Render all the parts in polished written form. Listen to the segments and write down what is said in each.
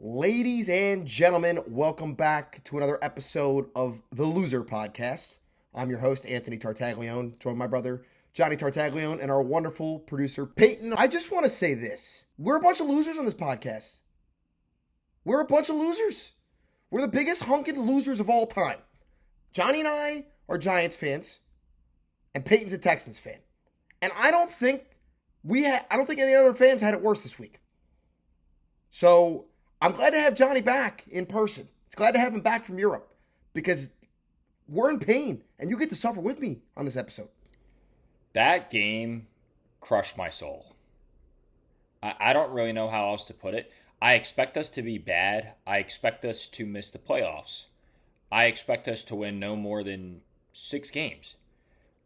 Ladies and gentlemen, welcome back to another episode of the Loser Podcast. I'm your host, Anthony Tartaglione, joined by my brother, Johnny Tartaglione, and our wonderful producer, Peyton. I just want to say this. We're a bunch of losers on this podcast. We're a bunch of losers. We're the biggest hunkin' losers of all time. Johnny and I are Giants fans, and Peyton's a Texans fan. And I don't think any other fans had it worse this week. So I'm glad to have Johnny back in person. It's glad to have him back from Europe because we're in pain and you get to suffer with me on this episode. That game crushed my soul. I don't really know how else to put it. I expect us to be bad. I expect us to miss the playoffs. I expect us to win no more than 6 games.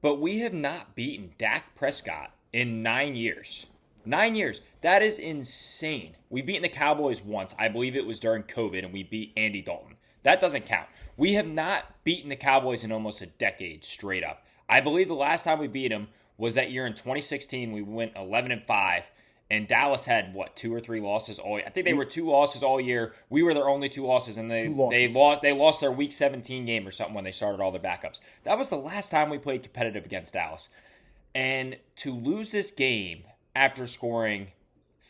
But we have not beaten Dak Prescott in 9 years. 9 years. That is insane. We've beaten the Cowboys once. I believe it was during COVID, and we beat Andy Dalton. That doesn't count. We have not beaten the Cowboys in almost a decade straight up. I believe the last time we beat them was that year in 2016. We went 11-5, and Dallas had, 2 or 3 losses all year. I think they were 2 losses all year. We were their only 2 losses, and they lost their Week 17 game or something when they started all their backups. That was the last time we played competitive against Dallas. And to lose this game after scoring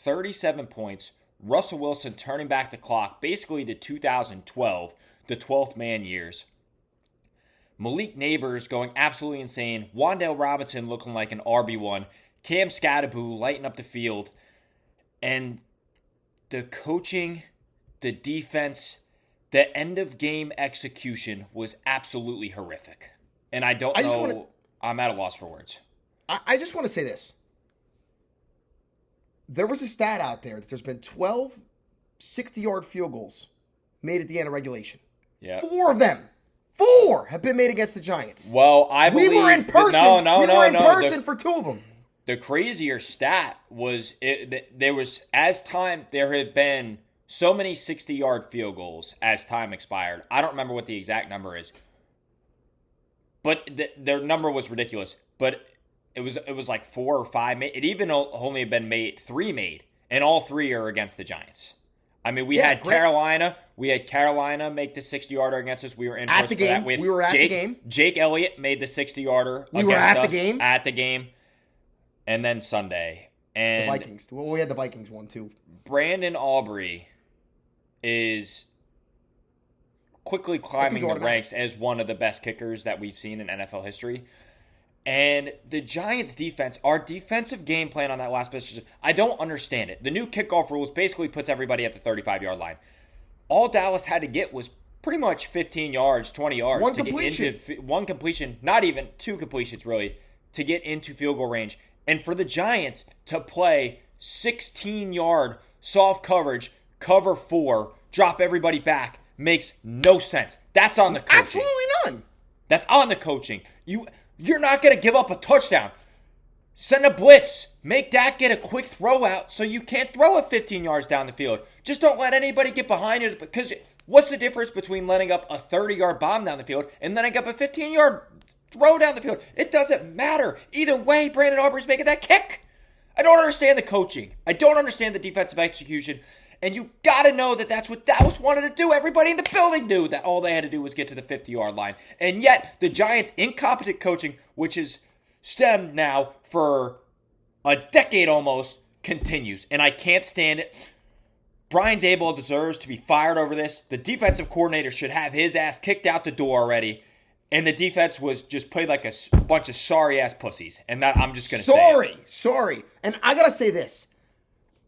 37 points, Russell Wilson turning back the clock basically to 2012, the 12th man years. Malik Neighbors going absolutely insane. Wan'Dale Robinson looking like an RB1. Cam Scatterboo lighting up the field. And the coaching, the defense, the end of game execution was absolutely horrific. And I'm at a loss for words. I just want to say this. There was a stat out there that there's been 12 60-yard field goals made at the end of regulation. Yeah. 4 of them. 4 have been made against the Giants. Well, I believe... We were in person. We were in person for 2 of them. The crazier stat was there had been so many 60-yard field goals as time expired. I don't remember what the exact number is. But their number was ridiculous. But it was like 4 or 5 made. It even only had been 3 made, and all 3 are against the Giants. I mean, we had Carolina. We had Carolina make the 60-yarder against us. We were in at the game. We were at the game. Jake Elliott made the 60-yarder. We were at the game. At the game, and then Sunday and the Vikings. Well, we had the Vikings one too. Brandon Aubrey is quickly climbing the ranks as one of the best kickers that we've seen in NFL history. And the Giants' defense, our defensive game plan on that last position, I don't understand it. The new kickoff rules basically puts everybody at the 35-yard line. All Dallas had to get was pretty much 15 yards, 20 yards. One completion, not even 2 completions really, to get into field goal range. And for the Giants to play 16-yard soft coverage, cover 4, drop everybody back, makes no sense. That's on the coaching. Absolutely none. That's on the coaching. You're not going to give up a touchdown. Send a blitz. Make Dak get a quick throw out so you can't throw it 15 yards down the field. Just don't let anybody get behind it, because what's the difference between letting up a 30-yard bomb down the field and letting up a 15-yard throw down the field? It doesn't matter. Either way, Brandon Aubrey's making that kick. I don't understand the coaching. I don't understand the defensive execution. And you got to know that that's what Dallas wanted to do. Everybody in the building knew that all they had to do was get to the 50-yard line. And yet, the Giants' incompetent coaching, which has stemmed now for a decade almost, continues. And I can't stand it. Brian Daboll deserves to be fired over this. The defensive coordinator should have his ass kicked out the door already. And the defense was just played like a bunch of sorry-ass pussies. And that I'm just going to say it. Sorry. And I got to say this.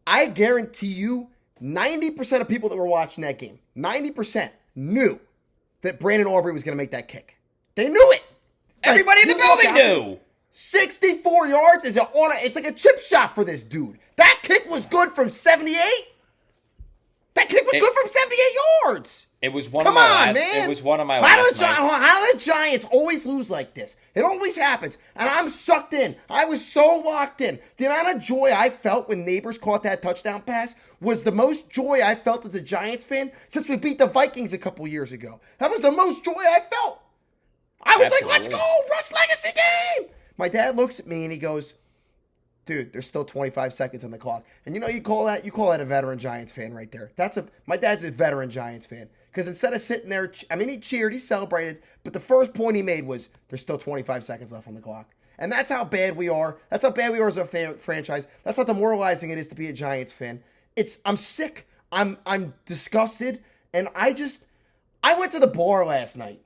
I guarantee you, 90% of people that were watching that game, 90% knew that Brandon Aubrey was going to make that kick. They knew it. Everybody in the building knew. 64 yards it's like a chip shot for this dude. That kick was good from 78. That kick was good from 78 yards. It was one of my last. It was one of my last nights. How do the Giants always lose like this? It always happens, and I'm sucked in. I was so locked in. The amount of joy I felt when Neighbors caught that touchdown pass was the most joy I felt as a Giants fan since we beat the Vikings a couple years ago. That was the most joy I felt. I was like, let's go, Russ Legacy game. My dad looks at me and he goes, dude, there's still 25 seconds on the clock. And you call that a veteran Giants fan right there. My dad's a veteran Giants fan. Because instead of sitting there, he cheered, he celebrated, but the first point he made was there's still 25 seconds left on the clock. And that's how bad we are. That's how bad we are as a franchise. That's how demoralizing it is to be a Giants fan. I'm sick. I'm disgusted. And I went to the bar last night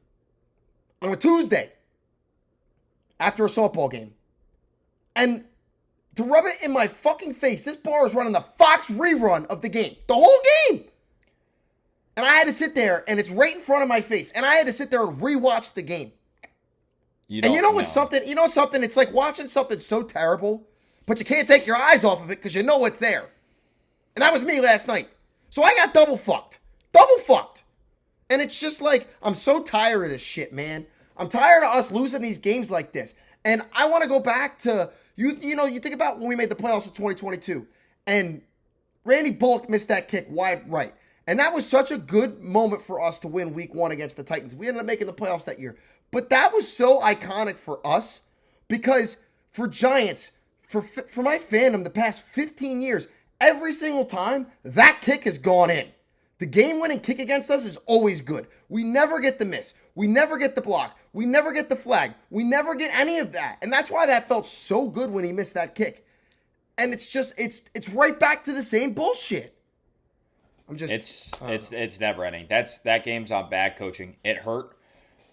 on a Tuesday after a softball game. And to rub it in my fucking face, this bar is running the Fox rerun of the game. The whole game. And I had to sit there, and it's right in front of my face. And I had to sit there and rewatch the game. And you know what's something? You know something? It's like watching something so terrible, but you can't take your eyes off of it because you know it's there. And that was me last night. So I got double fucked. Double fucked. And it's just like, I'm so tired of this shit, man. I'm tired of us losing these games like this. And I want to go back to, you think about when we made the playoffs in 2022. And Randy Bullock missed that kick wide right. And that was such a good moment for us to win week 1 against the Titans. We ended up making the playoffs that year. But that was so iconic for us because for Giants, for my fandom the past 15 years, every single time that kick has gone in. The game-winning kick against us is always good. We never get the miss. We never get the block. We never get the flag. We never get any of that. And that's why that felt so good when he missed that kick. And it's right back to the same bullshit. It's never ending. That game's on bad coaching. It hurt.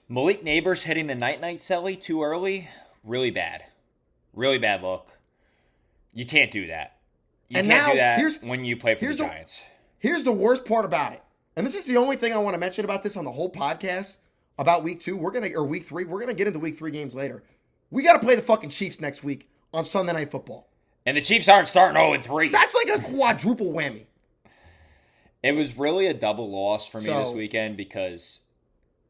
Malik Neighbors hitting the night celly too early, really bad. Really bad look. You can't do that. You can't do that when you play for the Giants. Here's the worst part about it. And this is the only thing I want to mention about this on the whole podcast about week 2. Or week 3. We're going to get into week 3 games later. We got to play the fucking Chiefs next week on Sunday Night Football. And the Chiefs aren't starting 0-3. That's like a quadruple whammy. It was really a double loss for me this weekend because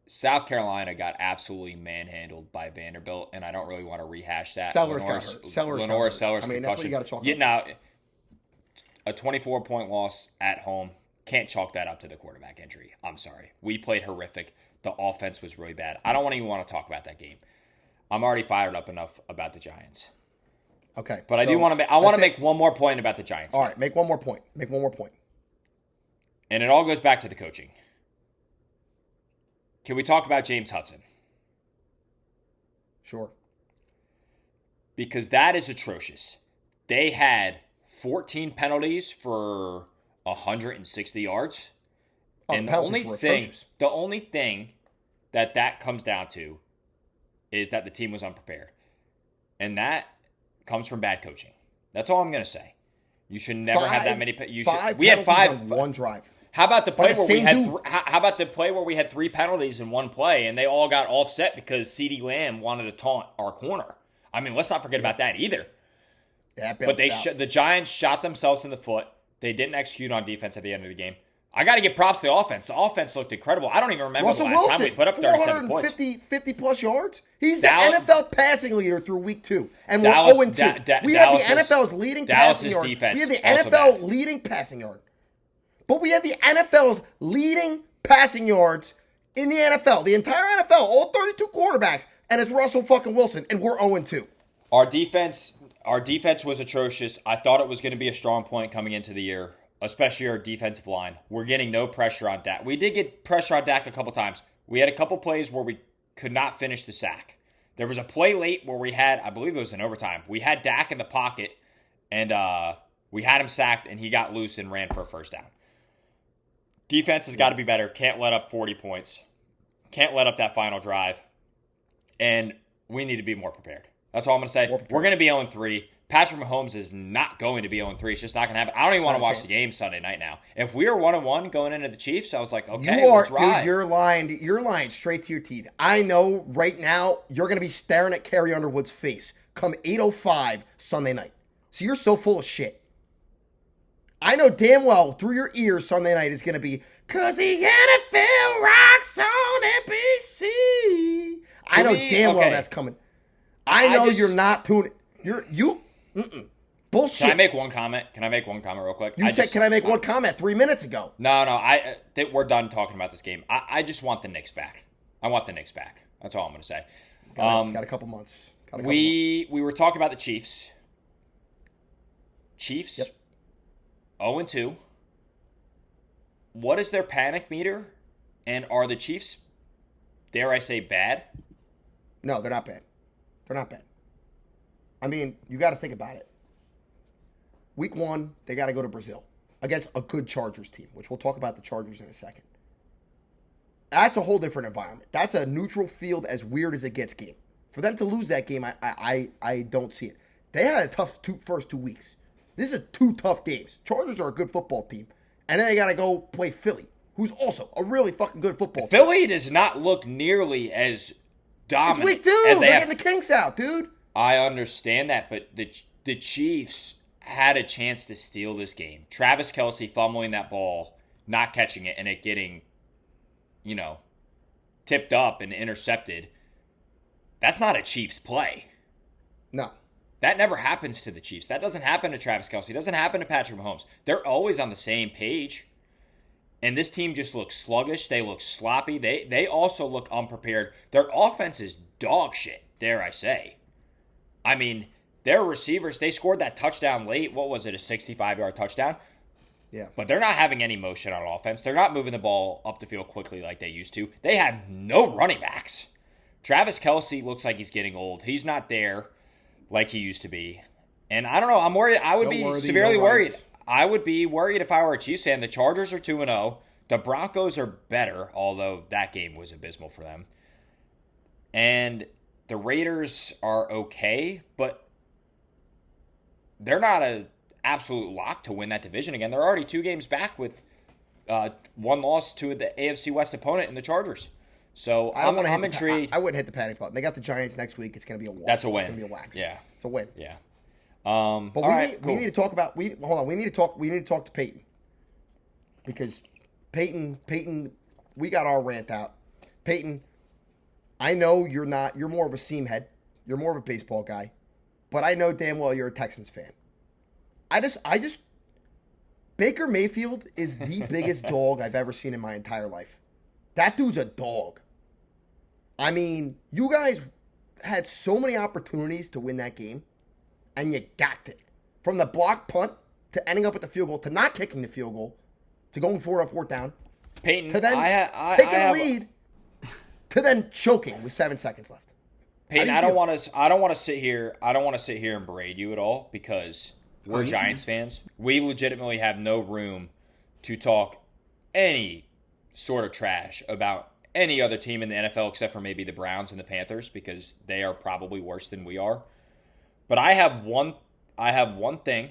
South Carolina got absolutely manhandled by Vanderbilt, and I don't really want to rehash that. Sellers got hurt. Sellers I mean, that's what you got to chalk up. Now, a 24-point loss at home, can't chalk that up to the quarterback injury. I'm sorry. We played horrific. The offense was really bad. I don't even want to talk about that game. I'm already fired up enough about the Giants. Okay. But I do want to make one more point about the Giants. All right, make one more point. And it all goes back to the coaching. Can we talk about James Hudson? Sure. Because that is atrocious. They had 14 penalties for 160 yards. And the only thing that comes down to is that the team was unprepared. And that comes from bad coaching. That's all I'm going to say. You should never have that many. We had 5 on one drive. How about the play where we had? How about the play where we had 3 penalties in one play, and they all got offset because CeeDee Lamb wanted to taunt our corner? I mean, let's not forget about that either. But the Giants shot themselves in the foot. They didn't execute on defense at the end of the game. I got to give props to the offense. The offense looked incredible. I don't even remember the last time we put up 37 points. 50-plus yards. He's the NFL passing leader through week 2. And we're 0-2. We have the NFL's leading passing yard. We have the NFL leading passing yard. But we have the NFL's leading passing yards in the NFL. The entire NFL, all 32 quarterbacks. And it's Russell fucking Wilson. And we're 0-2. Our defense was atrocious. I thought it was going to be a strong point coming into the year, especially our defensive line. We're getting no pressure on Dak. We did get pressure on Dak a couple times. We had a couple plays where we could not finish the sack. There was a play late where we had, I believe it was in overtime, we had Dak in the pocket, and we had him sacked, and he got loose and ran for a first down. Defense has got to be better. Can't let up 40 points. Can't let up that final drive. And we need to be more prepared. That's all I'm going to say. We're going to be 0-3. Patrick Mahomes is not going to be 0-3. It's just not going to happen. I don't even want to watch the game Sunday night now. If we were 1-1 going into the Chiefs, I was like, okay, let's ride. Dude, you're lying straight to your teeth. I know right now you're going to be staring at Carrie Underwood's face come 8:05 Sunday night. So you're so full of shit. I know damn well through your ears Sunday night is going to be, because the NFL rocks on NBC. I know damn well that's coming. I know you're not tuning. Bullshit. Can I make one comment? Real quick? You said, can I make one comment 3 minutes ago? No. We're done talking about this game. I just want the Knicks back. I want the Knicks back. That's all I'm going to say. Got a couple months. We were talking about the Chiefs. Chiefs, Yep. 0-2. What is their panic meter? And are the Chiefs, dare I say, bad? No, they're not bad. They're not bad. I mean, you got to think about it. Week 1, they got to go to Brazil against a good Chargers team, which we'll talk about the Chargers in a second. That's a whole different environment. That's a neutral field, as weird as it gets game. For them to lose that game, I don't see it. They had a tough first 2 weeks. This is 2 tough games. Chargers are a good football team. And then they got to go play Philly, who's also a really fucking good football team. Philly does not look nearly as dominant. It's week 2. As They're getting the kinks out, dude. I understand that, but the Chiefs had a chance to steal this game. Travis Kelce fumbling that ball, not catching it, and it getting, tipped up and intercepted. That's not a Chiefs play. No. That never happens to the Chiefs. That doesn't happen to Travis Kelce. It doesn't happen to Patrick Mahomes. They're always on the same page. And this team just looks sluggish. They look sloppy. They also look unprepared. Their offense is dog shit, dare I say. I mean, their receivers, they scored that touchdown late. What was it, a 65-yard touchdown? Yeah. But they're not having any motion on offense. They're not moving the ball up the field quickly like they used to. They have no running backs. Travis Kelce looks like he's getting old. He's not there like he used to be. And I don't know. I'm worried. I would be severely worried. I would be worried if I were a Chiefs fan. The Chargers are 2-0. The Broncos are better, although that game was abysmal for them. And the Raiders are okay, but they're not an absolute lock to win that division again. They're already 2 games back with 1 loss to the AFC West opponent in the Chargers. So I'm intrigued. I wouldn't hit the panic button. They got the Giants next week. It's going to be a wash. That's a win. It's going to be a wax. Yeah. It's a win. Yeah. But we need to talk about we need to talk to Peyton. Because Peyton, we got our rant out. Peyton, I know you're more of a seam head. You're more of a baseball guy. But I know damn well you're a Texans fan. I just Baker Mayfield is the biggest dog I've ever seen in my entire life. That dude's a dog. I mean, you guys had so many opportunities to win that game, and you got it. From the block punt to ending up at the field goal to not kicking the field goal to going for it on 4th down Peyton, to then taking a lead to then choking with 7 seconds left. Peyton, I don't want to sit here and berate you at all because we're Giants fans. We legitimately have no room to talk any sort of trash about any other team in the NFL except for maybe the Browns and the Panthers because they are probably worse than we are. But I have one thing,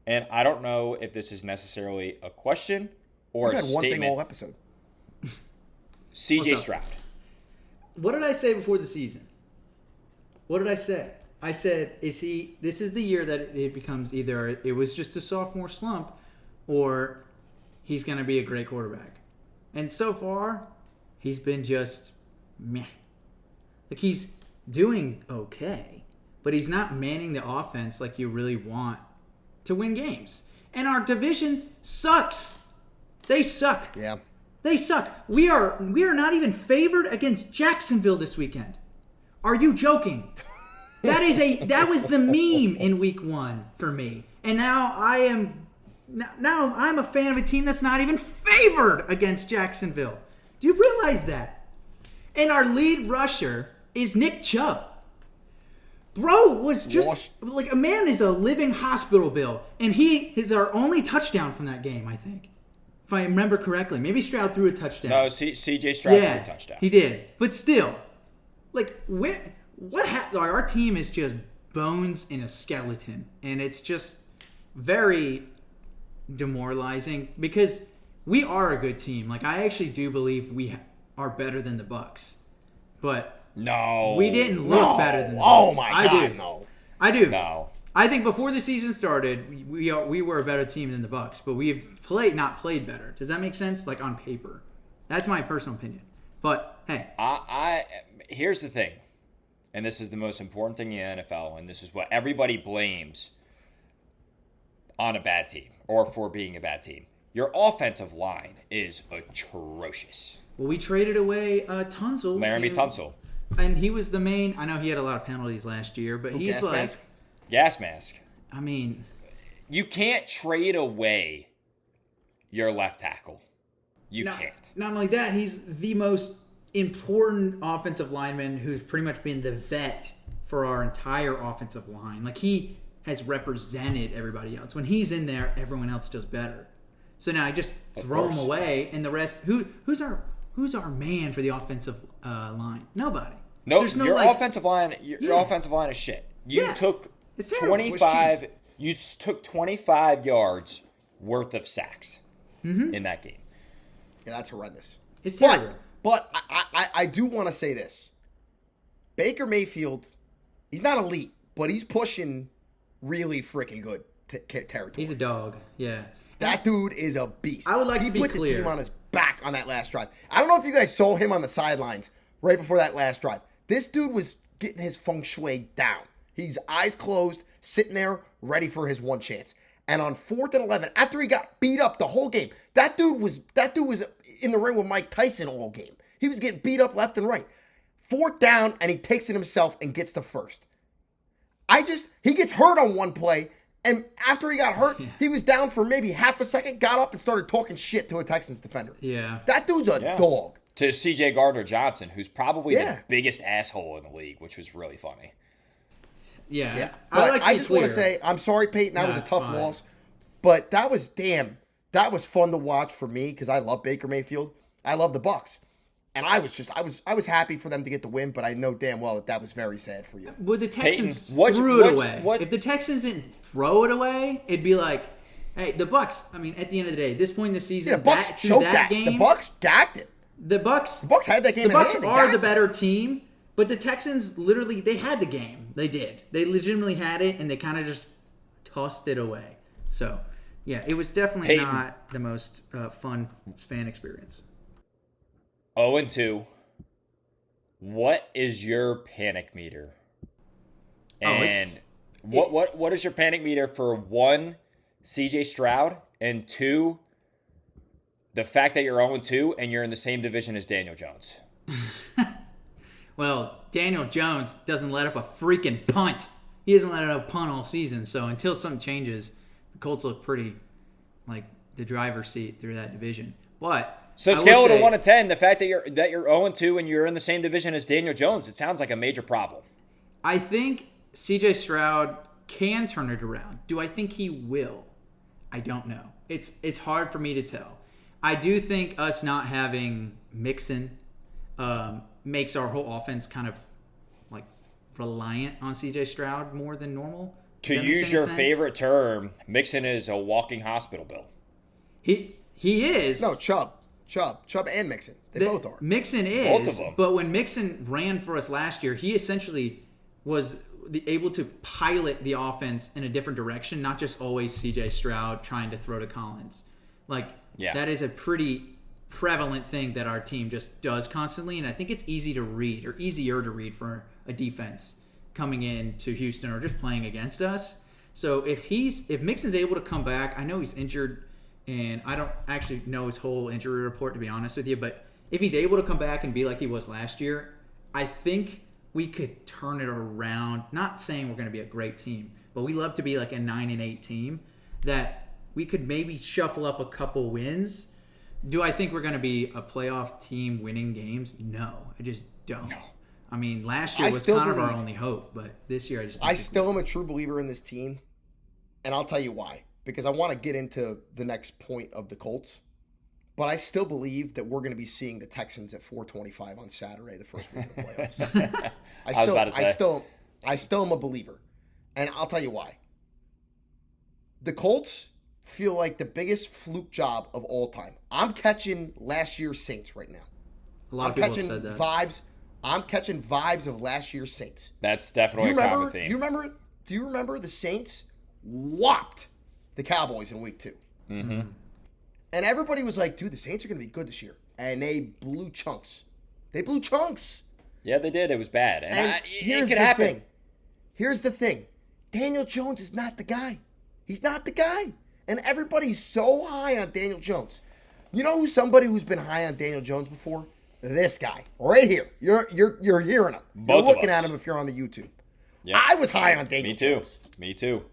and I don't know if this is necessarily a question or a statement. We've had one thing all episode. CJ Stroud. What did I say before the season? What did I say? I said, this is the year that it becomes either it was just a sophomore slump or he's going to be a great quarterback. And so far, he's been just meh. Like, he's doing okay, but he's not manning the offense like you really want to win games. And our division sucks. They suck. Yeah. They suck. We are not even favored against Jacksonville this weekend. Are you joking? That was the meme in week 1 for me. And now I'm a fan of a team that's not even favored against Jacksonville. Do you realize that? And our lead rusher is Nick Chubb. Bro was just like a man is a living hospital bill, and he is our only touchdown from that game, I think. If I remember correctly. Maybe Stroud threw a touchdown. No, CJ Stroud threw a touchdown. He did. But still, like what happened? Like, our team is just bones in a skeleton, and it's just very demoralizing because we are a good team. Like, I actually do believe we are better than the Bucs, but no, we didn't look better than the Bucs. Oh my God, no. I do. No. I think before the season started, we were a better team than the Bucs, but we've not played better. Does that make sense? Like, on paper, that's my personal opinion. But hey, here's the thing, and this is the most important thing in the NFL, and this is what everybody blames on a bad team or for being a bad team. Your offensive line is atrocious. Well, we traded away Tunsil. Laramie Tunsil. And he was the main. I know he had a lot of penalties last year, but he's gas like mask? Gas mask. I mean, You can't trade away your left tackle. You can't. Not only that, he's the most important offensive lineman who's pretty much been the vet for our entire offensive line. Like, he has represented everybody else. When he's in there, everyone else does better. So now I just throw him away, and the rest. Who's our man for the offensive line? Nobody. No, your offensive line. Your offensive line is shit. You took 25. You took 25 yards worth of sacks in that game. Yeah, that's horrendous. It's terrible. But I do want to say this. Baker Mayfield, he's not elite, but he's pushing really freaking good territory. He's a dog. Yeah. That dude is a beast. I would like to be clear. He put the team on his back on that last drive. I don't know if you guys saw him on the sidelines right before that last drive. This dude was getting his feng shui down. He's eyes closed, sitting there, ready for his one chance. And on 4th and 11, after he got beat up the whole game, that dude was in the ring with Mike Tyson all game. He was getting beat up left and right. 4th down, and he takes it himself and gets the first. He gets hurt on one play, and after he got hurt, he was down for maybe half a second, got up and started talking shit to a Texans defender. Yeah. That dude's a dog. To C.J. Gardner-Johnson, who's probably the biggest asshole in the league, which was really funny. Yeah. But I just want to say, I'm sorry, Peyton. That was a tough loss. But that was fun to watch for me because I love Baker Mayfield. I love the Bucs. And I was happy for them to get the win, but I know damn well that was very sad for you. Would the Texans Peyton, threw it away? If the Texans didn't throw it away, it'd be like, hey, the Bucs. I mean, at the end of the day, this point in the season, the Bucs choked that game. The Bucs gacked it. The Bucs had that game. The Bucs are the better team, but the Texans literally they had the game. They did. They legitimately had it, and they kind of just tossed it away. So, yeah, it was definitely not the most fun fan experience. 0-2. What is your panic meter? And what is your panic meter for 1, CJ Stroud, and 2, the fact that you're 0-2 and you're in the same division as Daniel Jones? Well, Daniel Jones doesn't let up a freaking punt. He hasn't let up a punt all season. So until something changes, the Colts look pretty like the driver's seat through that division. But so scale it to 1 to 10, the fact that you're 0-2 and you're in the same division as Daniel Jones, it sounds like a major problem. I think C.J. Stroud can turn it around. Do I think he will? I don't know. It's hard for me to tell. I do think us not having Mixon makes our whole offense kind of like reliant on C.J. Stroud more than normal. To use your favorite term, Mixon is a walking hospital bill. He is. No, Chubb and Mixon. They both are. Mixon is. Both of them. But when Mixon ran for us last year, he essentially was able to pilot the offense in a different direction, not just always C.J. Stroud trying to throw to Collins. That is a pretty prevalent thing that our team just does constantly, and I think it's easier to read for a defense coming into Houston or just playing against us. So if Mixon's able to come back, I know he's injured, and I don't actually know his whole injury report, to be honest with you, but if he's able to come back and be like he was last year, I think we could turn it around. Not saying we're going to be a great team, but we love to be like a 9-8 team that we could maybe shuffle up a couple wins. Do I think we're going to be a playoff team winning games? No, I just don't. No. I mean, last year was kind of our only hope, but this year I still am a true believer in this team, and I'll tell you why. Because I want to get into the next point of the Colts, but I still believe that we're going to be seeing the Texans at 425 on Saturday, the first week of the playoffs. I still am a believer, and I'll tell you why. The Colts feel like the biggest fluke job of all time. I'm catching last year's Saints right now. A lot of people have said that. I'm catching vibes of last year's Saints. That's definitely a common theme. Do you remember the Saints whopped the Cowboys in week 2? Mm-hmm. And everybody was like, dude, the Saints are going to be good this year. And they blew chunks. Yeah, they did. It was bad. And here's the thing. Here's the thing. Daniel Jones is not the guy. He's not the guy. And everybody's so high on Daniel Jones. You know who's somebody who's been high on Daniel Jones before? This guy. Right here. You're hearing him. You're looking at him if you're on the YouTube. Yep. I was high on Daniel Jones. Me too.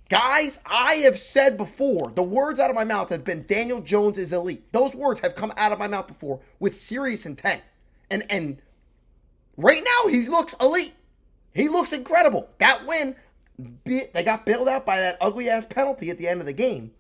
Guys, I have said before, the words out of my mouth have been Daniel Jones is elite. Those words have come out of my mouth before with serious intent. And right now, he looks elite. He looks incredible. That win, they got bailed out by that ugly-ass penalty at the end of the game.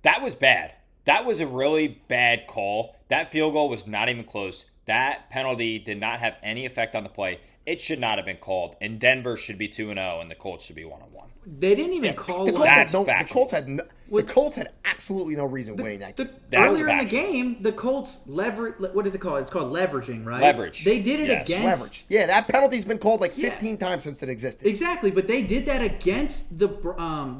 That was bad. That was a really bad call. That field goal was not even close. That penalty did not have any effect on the play. It should not have been called. And Denver should be 2-0, and the Colts should be 1-1. They didn't even call the one. Colts had absolutely no reason winning that game. Earlier in the game, the Colts what is it called? It's called leveraging, right? Leverage. They did it against leverage. Yeah, that penalty's been called like 15 times since it existed. Exactly, but they did that against the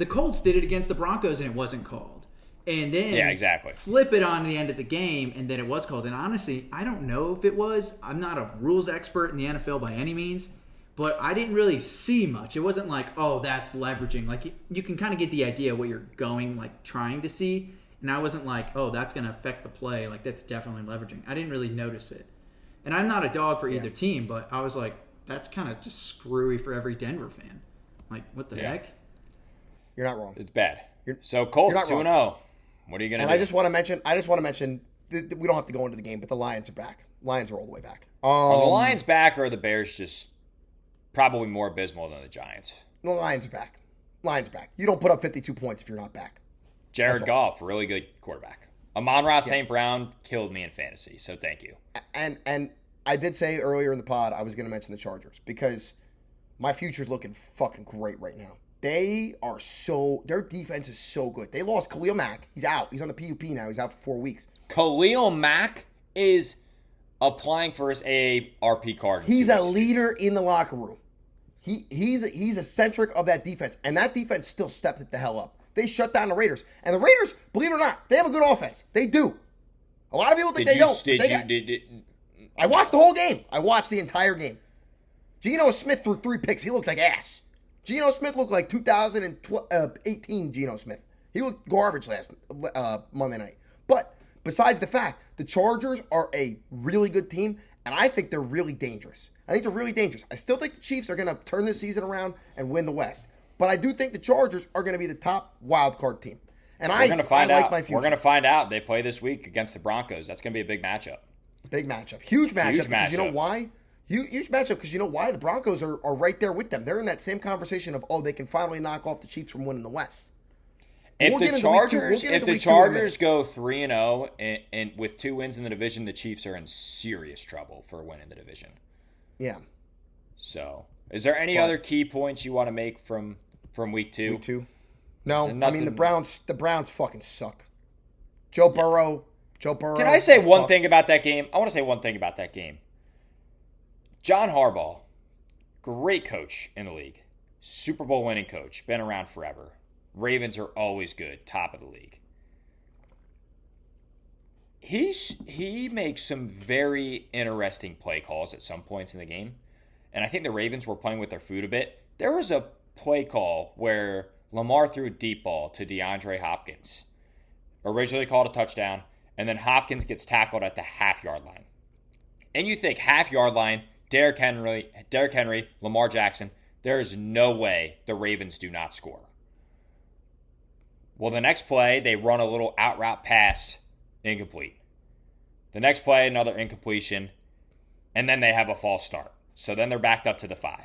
Colts did it against the Broncos and it wasn't called. And then flip it on the end of the game and then it was called. And honestly, I don't know if it was. I'm not a rules expert in the NFL by any means. But I didn't really see much. It wasn't like, oh, that's leveraging. Like, you can kind of get the idea what you're trying to see. And I wasn't like, oh, that's going to affect the play. Like, that's definitely leveraging. I didn't really notice it. And I'm not a dog for either team, but I was like, that's kind of just screwy for every Denver fan. Like, what the heck? You're not wrong. It's bad. So, Colts 2-0. What are you going to do? And I just want to mention, we don't have to go into the game, but the Lions are back. Lions are all the way back. Are the Lions back or are the Bears just probably more abysmal than the Giants? The Lions are back. You don't put up 52 points if you're not back. Jared Goff, really good quarterback. Amon-Ra St. Brown killed me in fantasy, so thank you. And I did say earlier in the pod I was going to mention the Chargers because my future's looking fucking great right now. Their defense is so good. They lost Khalil Mack. He's out. He's on the PUP now. He's out for 4 weeks. Khalil Mack is applying for his AARP card. He's a leader in the locker room. He's a centric of that defense, and that defense still stepped it the hell up. They shut down the Raiders, and the Raiders, believe it or not, they have a good offense. They do. A lot of people think they don't. I watched the whole game. I watched the entire game. Geno Smith threw 3 picks. He looked like ass. Geno Smith looked like 2018 Geno Smith. He looked garbage last Monday night. But besides the fact, the Chargers are a really good team, and I think they're really dangerous. I still think the Chiefs are going to turn this season around and win the West. But I do think the Chargers are going to be the top wild card team. And I like my future. We're going to find out. They play this week against the Broncos. That's going to be a big matchup. Huge matchup. Because you know why? Huge matchup because you know why? The Broncos are right there with them. They're in that same conversation of, they can finally knock off the Chiefs from winning the West. If the Chargers go 3-0 and with 2 wins in the division, the Chiefs are in serious trouble for winning the division. Yeah. So, is there any other key points you want to make from week 2? Week 2? No. I mean, the Browns fucking suck. Joe Burrow. Can I say one thing about that game? I want to say one thing about that game. John Harbaugh, great coach in the league. Super Bowl winning coach. Been around forever. Ravens are always good. Top of the league. He makes some very interesting play calls at some points in the game. And I think the Ravens were playing with their food a bit. There was a play call where Lamar threw a deep ball to DeAndre Hopkins. Originally called a touchdown. And then Hopkins gets tackled at the half-yard line. And you think half-yard line, Derrick Henry, Lamar Jackson, there is no way the Ravens do not score. Well, the next play, they run a little out-route pass, incomplete. The next play, another incompletion, and then they have a false start. So then they're backed up to the 5.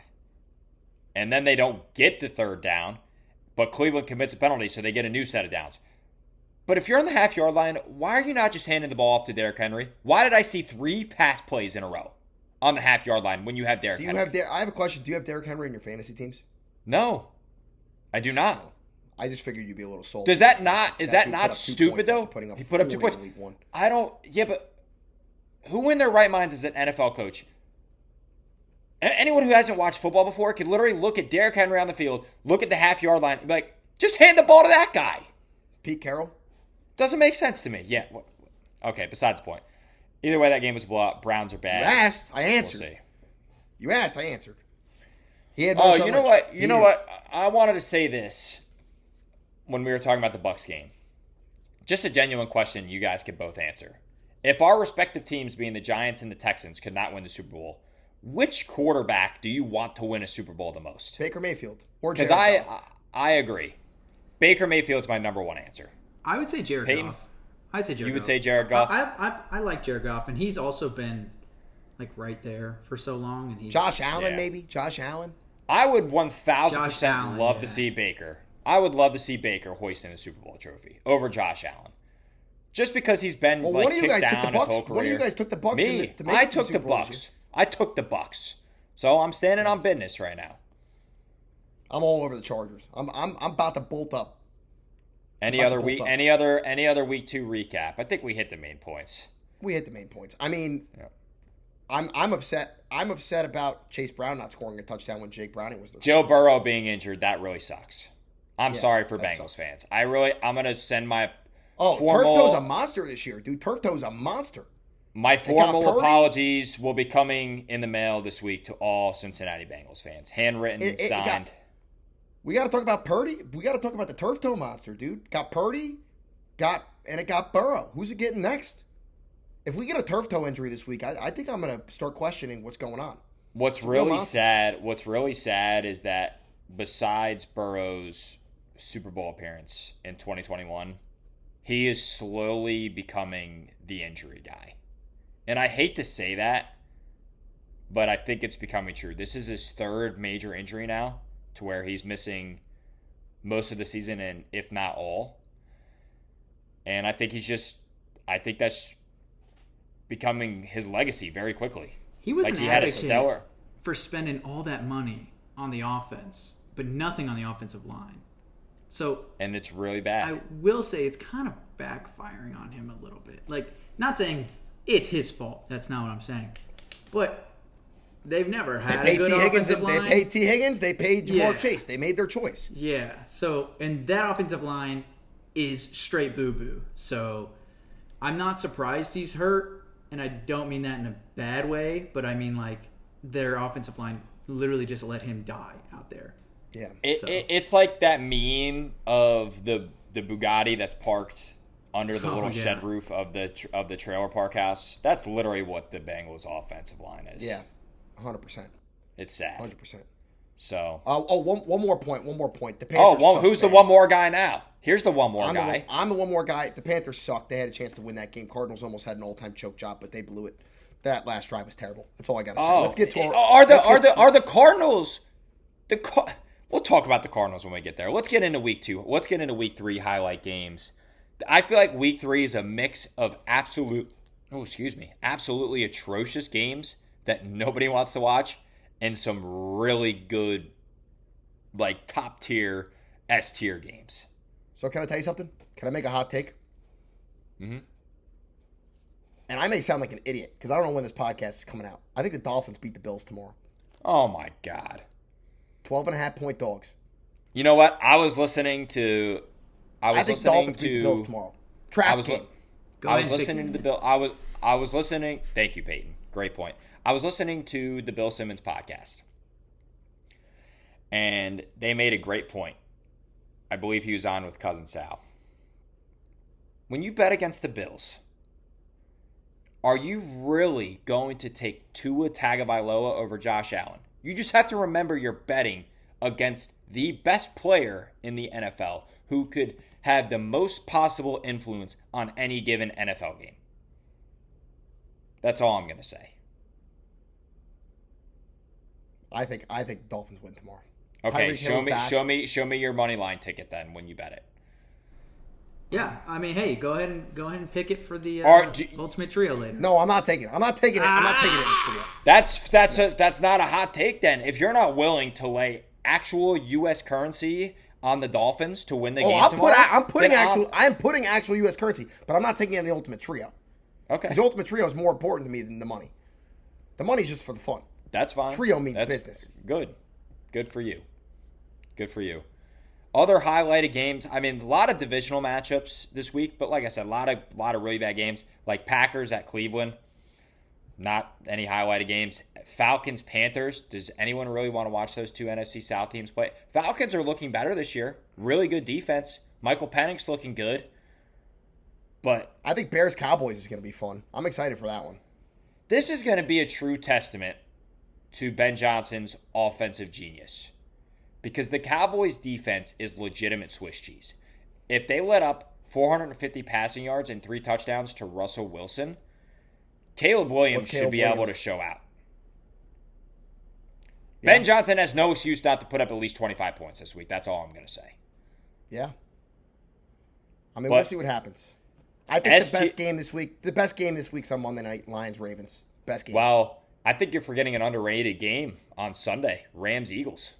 And then they don't get the 3rd down, but Cleveland commits a penalty, so they get a new set of downs. But if you're on the half-yard line, why are you not just handing the ball off to Derrick Henry? Why did I see 3 pass plays in a row on the half-yard line when you have Derrick Henry? I have a question. Do you have Derrick Henry in your fantasy teams? No, I do not. I just figured you'd be a little salty. Is that not stupid, though? He put up 2 points. Week 1. I don't... Yeah, but who in their right minds is an NFL coach? Anyone who hasn't watched football before can literally look at Derrick Henry on the field, look at the half-yard line, and be like, just hand the ball to that guy. Pete Carroll? Doesn't make sense to me. Yeah. Okay, besides the point. Either way, that game was a blowout. Browns are bad. You asked. I answered. We'll see. You asked. I answered. He had you know what? You know what? I wanted to say this when we were talking about the Bucs game. Just a genuine question you guys could both answer. If our respective teams, being the Giants and the Texans, could not win the Super Bowl, which quarterback do you want to win a Super Bowl the most? Baker Mayfield. Or because I agree. Baker Mayfield's my number one answer. I would say Jared Peyton? Goff. I'd say Jared Goff. You would say Jared Goff? I like Jared Goff, and he's also been like right there for so long. And he's Josh Allen, Yeah. maybe? Josh Allen? I would 1,000% Josh Allen, love yeah. to see Baker. I would love to see Baker hoisting the Super Bowl trophy over Josh Allen. Just because he's been Well, like one of you kicked guys took the down his whole Bucks. career. One of you guys took the Bucks. Me, to make I it to took the Super Bowl this Bucks. year. I took the Bucks. So I'm standing on business right now. I'm all over the Chargers. I'm about to bolt up. Any About other to bolt week? up. Any other week 2 recap? I think we hit the main points. We hit the main points. I mean, Yeah. I'm upset. I'm upset about Chase Brown not scoring a touchdown when Jake Browning was there. Joe Burrow being injured, that really sucks. I'm Yeah, sorry for that Bengals sucks. fans. I'm gonna send my Oh, formal, Turf Toe's a monster this year, dude. Turf Toe's a monster. my got formal Purdy. apologies will be coming in the mail this week to all Cincinnati Bengals fans. Handwritten, It got- signed. We got to talk about Purdy. We got to talk about the Turf Toe monster, dude. Got Purdy, it got Burrow. Who's it getting next? If we get a turf toe injury this week, I think I'm going to start questioning what's going on. What's really sad is that besides Burrow's Super Bowl appearance in 2021, he is slowly becoming the injury guy. And I hate to say that, but I think it's becoming true. This is his third major injury now, to where he's missing most of the season, and if not all. And I think that's becoming his legacy very quickly. He was like an he had a advocate stellar. for spending all that money on the offense, but nothing on the offensive line. So And it's really bad. I will say it's kind of backfiring on him a little bit. Like, not saying it's his fault. That's not what I'm saying. But they've never They had a paid good T. Higgins. offensive line. They paid T. Higgins. They paid Jamar Yeah. Chase. They made their choice. Yeah. So, and that offensive line is straight boo-boo. So, I'm not surprised he's hurt. And I don't mean that in a bad way. But I mean, like, their offensive line literally just let him die out there. Yeah. It's like that meme of the Bugatti that's parked under the little yeah. shed roof of the trailer park house. That's literally what the Bengals offensive line is. Yeah. 100%. It's sad. 100%. So. One more point. The Panthers suck, Who's the man. one more guy now? Here's the one more I'm guy. I'm the one more guy. The Panthers sucked. They had a chance to win that game. Cardinals almost had an all-time choke job, but they blew it. That last drive was terrible. That's all I got to say. Let's get to are the Cardinals we'll talk about the Cardinals when we get there. Let's get into week 2. Let's get into week 3 highlight games. I feel like week 3 is a mix of absolutely atrocious games that nobody wants to watch and some really good, like, top tier S tier games. So can I tell you something? Can I make a hot take? Mm-hmm. And I may sound like an idiot because I don't know when this podcast is coming out. I think the Dolphins beat the Bills tomorrow. Oh my God. 12.5-point dogs. You know what? I was listening to I think the Dolphins beat the Bills tomorrow. Trap game. I was listening to the Bill. I was listening. Thank you, Peyton. Great point. I was listening to the Bill Simmons podcast, and they made a great point. I believe he was on with Cousin Sal. When you bet against the Bills, are you really going to take Tua Tagovailoa over Josh Allen? You just have to remember you're betting against the best player in the NFL who could have the most possible influence on any given NFL game. That's all I'm going to say. I think Dolphins win tomorrow. Okay, Tyreek Hill's back. show me your money line ticket then when you bet it. Yeah, I mean, hey, go ahead and pick it for the ultimate trio later. No, I'm not taking it. I'm not taking it in the trio. That's not a hot take then. If you're not willing to lay actual U.S. currency on the Dolphins to win the game tomorrow, I am putting actual U.S. currency, but I'm not taking it in the ultimate trio. Okay, because the ultimate trio is more important to me than the money. The money's just for the fun. That's fine. Trio means business. Good for you. Other highlighted games. I mean, a lot of divisional matchups this week, but like I said, a lot of really bad games. Like Packers at Cleveland, not any highlighted games. Falcons, Panthers. Does anyone really want to watch those two NFC South teams play? Falcons are looking better this year. Really good defense. Michael Penix's looking good. But I think Bears Cowboys is going to be fun. I'm excited for that one. This is going to be a true testament to Ben Johnson's offensive genius. because the Cowboys' defense is legitimate Swiss cheese. If they let up 450 passing yards and 3 touchdowns to Russell Wilson, Caleb Williams should be able to show out. Yeah. Ben Johnson has no excuse not to put up at least 25 points this week. That's all I'm going to say. Yeah. I mean, we'll see what happens. I think the best game this week's on Monday night, Lions-Ravens. Best game. Well, I think you're forgetting an underrated game on Sunday, Rams-Eagles.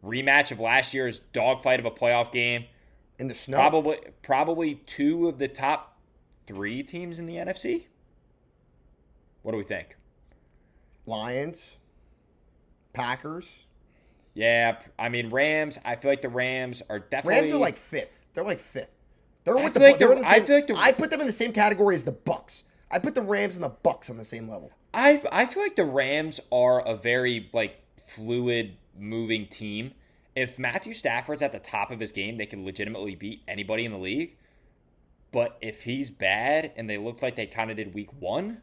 Rematch of last year's dogfight of a playoff game. In the snow. Probably 2 of the top 3 teams in the NFC. What do we think? Lions, Packers. Yeah, I mean, Rams. I feel like the Rams are definitely... Rams are like 5th. They're like 5th. I put them in the same category as the Bucks. I put the Rams and the Bucks on the same level. I feel like the Rams are a very fluid, moving team. If Matthew Stafford's at the top of his game, they can legitimately beat anybody in the league. But if he's bad and they look like they kind of did week 1,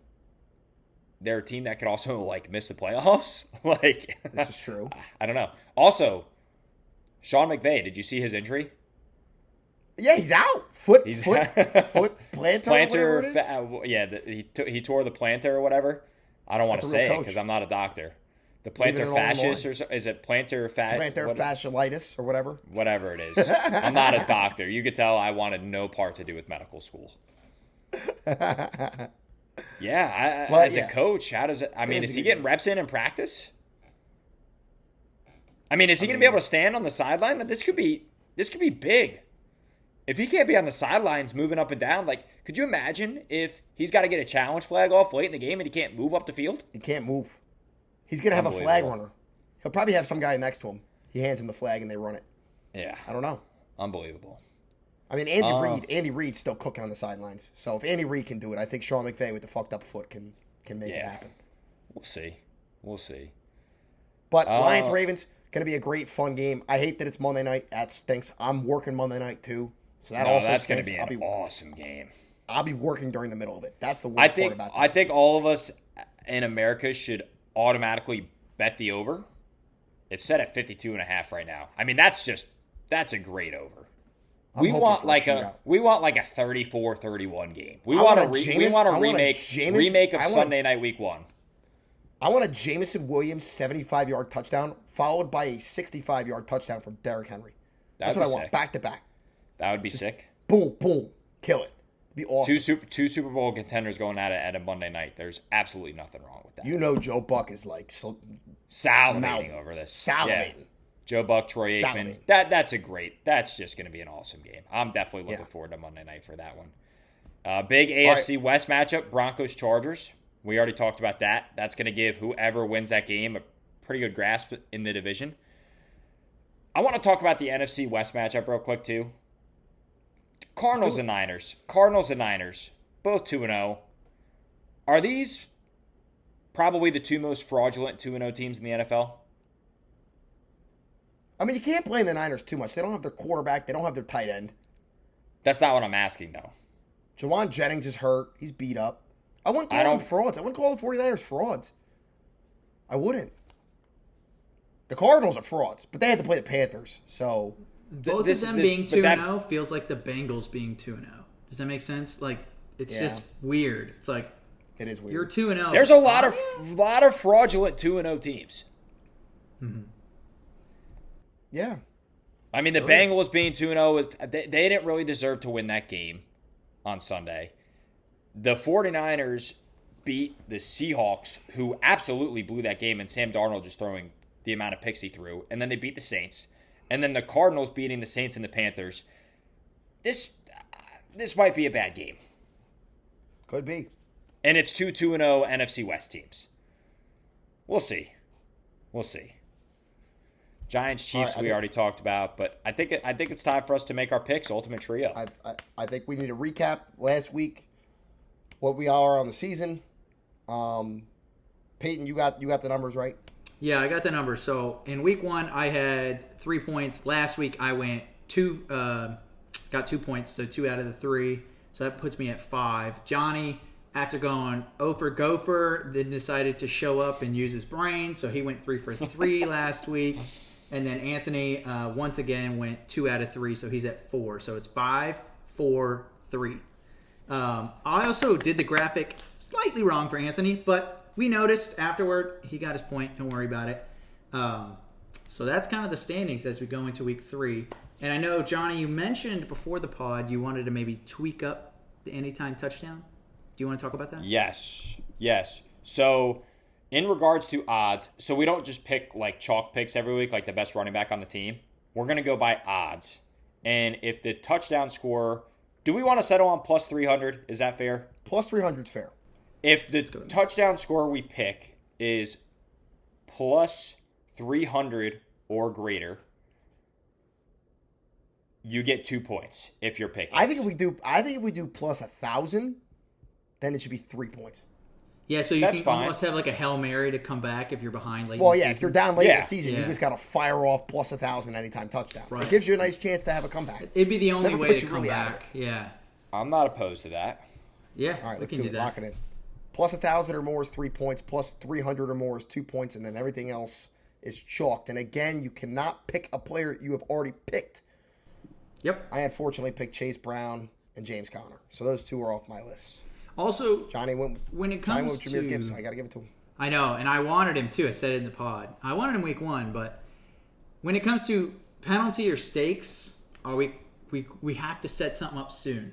they're a team that could also miss the playoffs. This is true. I don't know. Also, Sean McVay, did you see his injury? Yeah, he's out. Foot plantar. He tore the plantar or whatever. I don't want to say it because I'm not a doctor. The plantar fasciitis, or is it plantar fasciitis or whatever? Whatever it is. I'm not a doctor. You could tell I wanted no part to do with medical school. Yeah, as a coach, how does it? I mean, is he getting reps in practice? I mean, is he going to be able to stand on the sideline? This could be big. If he can't be on the sidelines moving up and down, could you imagine if he's got to get a challenge flag off late in the game and he can't move up the field? He can't move. He's going to have a flag runner. He'll probably have some guy next to him. He hands him the flag and they run it. Yeah. I don't know. Unbelievable. I mean, Andy Reid's still cooking on the sidelines. So if Andy Reid can do it, I think Sean McVay with the fucked up foot can make it happen. We'll see. But Lions-Ravens, going to be a great, fun game. I hate that it's Monday night. That stinks. I'm working Monday night, too. So that's going to be an awesome game. I'll be working during the middle of it. That's the worst part about that. I think all of us in America should automatically bet the over. It's set at 52.5 right now. I mean, that's a great over. We want a 34-31 game. We want a remake of Sunday night week 1. I want a Jameson Williams 75-yard touchdown followed by a 65-yard touchdown from Derrick Henry. That's what I want, back to back. That would be sick. Boom, boom, kill it. It'd be awesome. Two Super Bowl contenders going at a Monday night. There's absolutely nothing wrong with that. Joe Buck is salivating over this. Salivating. Yeah. Joe Buck, Troy Aikman. That's just going to be an awesome game. I'm definitely looking forward to Monday night for that one. Big AFC West matchup, Broncos-Chargers. We already talked about that. That's going to give whoever wins that game a pretty good grasp in the division. I want to talk about the NFC West matchup real quick, too. Cardinals and Niners, both 2-0. Are these probably the 2 most fraudulent 2-0 teams in the NFL? I mean, you can't blame the Niners too much. They don't have their quarterback. They don't have their tight end. That's not what I'm asking, though. Jawan Jennings is hurt. He's beat up. I wouldn't call them frauds. I wouldn't call the 49ers frauds. I wouldn't. The Cardinals are frauds, but they had to play the Panthers, so... Both of them being 2-0 feels like the Bengals being 2-0. Does that make sense? It's just weird. It's it is weird. You're 2-0. There's a lot of fraudulent 2-0 teams. Mm-hmm. Yeah. I mean, the Bengals being 2-0, they didn't really deserve to win that game on Sunday. The 49ers beat the Seahawks, who absolutely blew that game, and Sam Darnold just throwing the amount of picks he threw. And then they beat the Saints. And then the Cardinals beating the Saints and the Panthers. This might be a bad game. Could be. And it's 2-0 NFC West teams. We'll see. Giants, Chiefs, we already talked about, but I think it's time for us to make our picks, Ultimate Trio. I think we need to recap last week, what we are on the season. Peyton, you got the numbers right? Yeah, I got the numbers. So in week 1, I had 3 points. Last week, I went got 2 points, so 2 out of the 3. So that puts me at 5. Johnny, after going 0 for gopher, then decided to show up and use his brain. So he went 3 for 3 last week. And then Anthony, once again, went 2 out of 3, so he's at 4. So it's 5, 4, 3. I also did the graphic slightly wrong for Anthony, but we noticed afterward he got his point. Don't worry about it. So that's kind of the standings as we go into week 3. And I know, Johnny, you mentioned before the pod you wanted to maybe tweak up the anytime touchdown. Do you want to talk about that? Yes. So in regards to odds, so we don't just pick like chalk picks every week, like the best running back on the team. We're going to go by odds. And if the touchdown score, do we want to settle on plus 300? Is that fair? Plus 300 is fair. If the touchdown score we pick is plus 300 or greater, you get 2 points if you're picking. I think if we do plus 1,000, then it should be 3 points. Yeah, so you That's can fine. almost have like a Hail Mary to come back if you're behind late. Well, in the yeah, season. if you're down late in Yeah. the season, Yeah. you just got to fire off plus 1,000 anytime touchdowns. Right. It gives you a nice chance to have a comeback. It'd be the only Never way put to you come really out of back. Yeah. I'm not opposed to that. Yeah. All right, we let's can do it. that. Lock it in. Plus 1,000 or more is 3 points. Plus 300 or more is 2 points. And then everything else is chalked. And again, you cannot pick a player you have already picked. Yep. I unfortunately picked Chase Brown and James Conner. So those two are off my list. Also, Johnny went when it Johnny comes went with Jameer to, Gibbs. I got to give it to him. I know, and I wanted him too. I said it in the pod. I wanted him week 1, but when it comes to penalty or stakes, we have to set something up soon.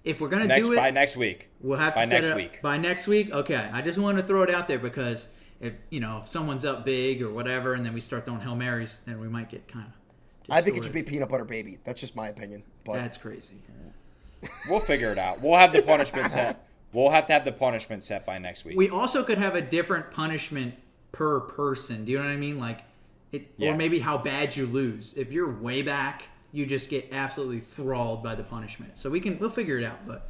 If we're gonna do it by next week. we'll have to by set next it up week. by next week. Okay, I just wanted to throw it out there because if someone's up big or whatever, and then we start throwing Hail Marys, then we might get kind of. I think it should be peanut butter baby. That's just my opinion. But That's crazy. We'll figure it out. We'll have the punishment set. We'll have to have the punishment set by next week. We also could have a different punishment per person. Do you know what I mean? Like Yeah. or maybe how bad you lose. If you're way back, you just get absolutely thralled by the punishment. So we'll figure it out. But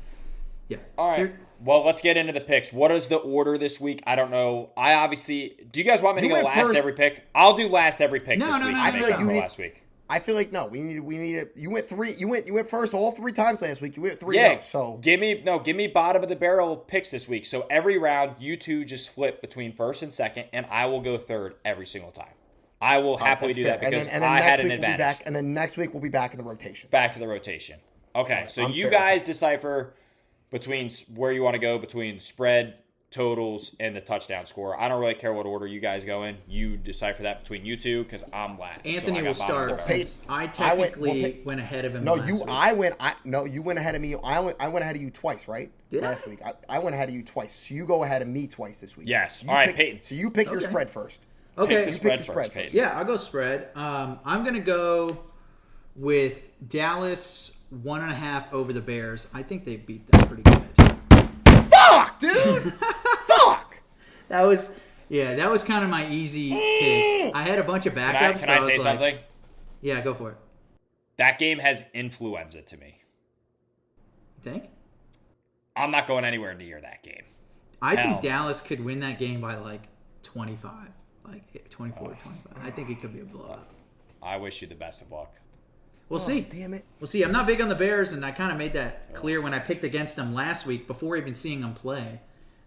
yeah. All right. Well, let's get into the picks. What is the order this week? I don't know. Do you guys want me to You go went last first. every pick? I'll do last every pick No, this no, week. no, to no, make no. up for last week. I feel like no. We need it. You went three. You went first all 3 times last week. You went 3. Yeah. So give me bottom of the barrel picks this week. So every round, you two just flip between first and second, and I will go third every single time. I will happily do that because and then I next had an week we'll be advantage. back, and then next week we'll be back in the rotation. Back to the rotation. Okay, so I'm you fair. guys decipher between where you want to go between spread, totals, and the touchdown score. I don't really care what order you guys go in. You decipher that between you two because I'm last. so Anthony I will got bottom of the start barrel. since I technically went ahead of him. No, last you. week. You went ahead of me. I went ahead of you twice, right? Did I? Last week. I went ahead of you twice. So you go ahead of me twice this week. Yes. You All right, pick- Peyton. So you pick your Okay. spread first. Okay. Pick the spread first, Peyton. Yeah, I'll go spread. I'm gonna go with Dallas 1.5 over the Bears. I think they beat them pretty good. Fuck, dude. Fuck. That was kind of my easy pick. I had a bunch of backups. Can I but say was like, something? Yeah, go for it. That game has influenza to me. You think? I'm not going anywhere near that game. I Hell. think Dallas could win that game by like 25, like 24 25. I think it could be a blowout. I wish you the best of luck. We'll see. Damn it. We'll see. I'm not big on the Bears, and I kind of made that clear when I picked against them last week before even seeing them play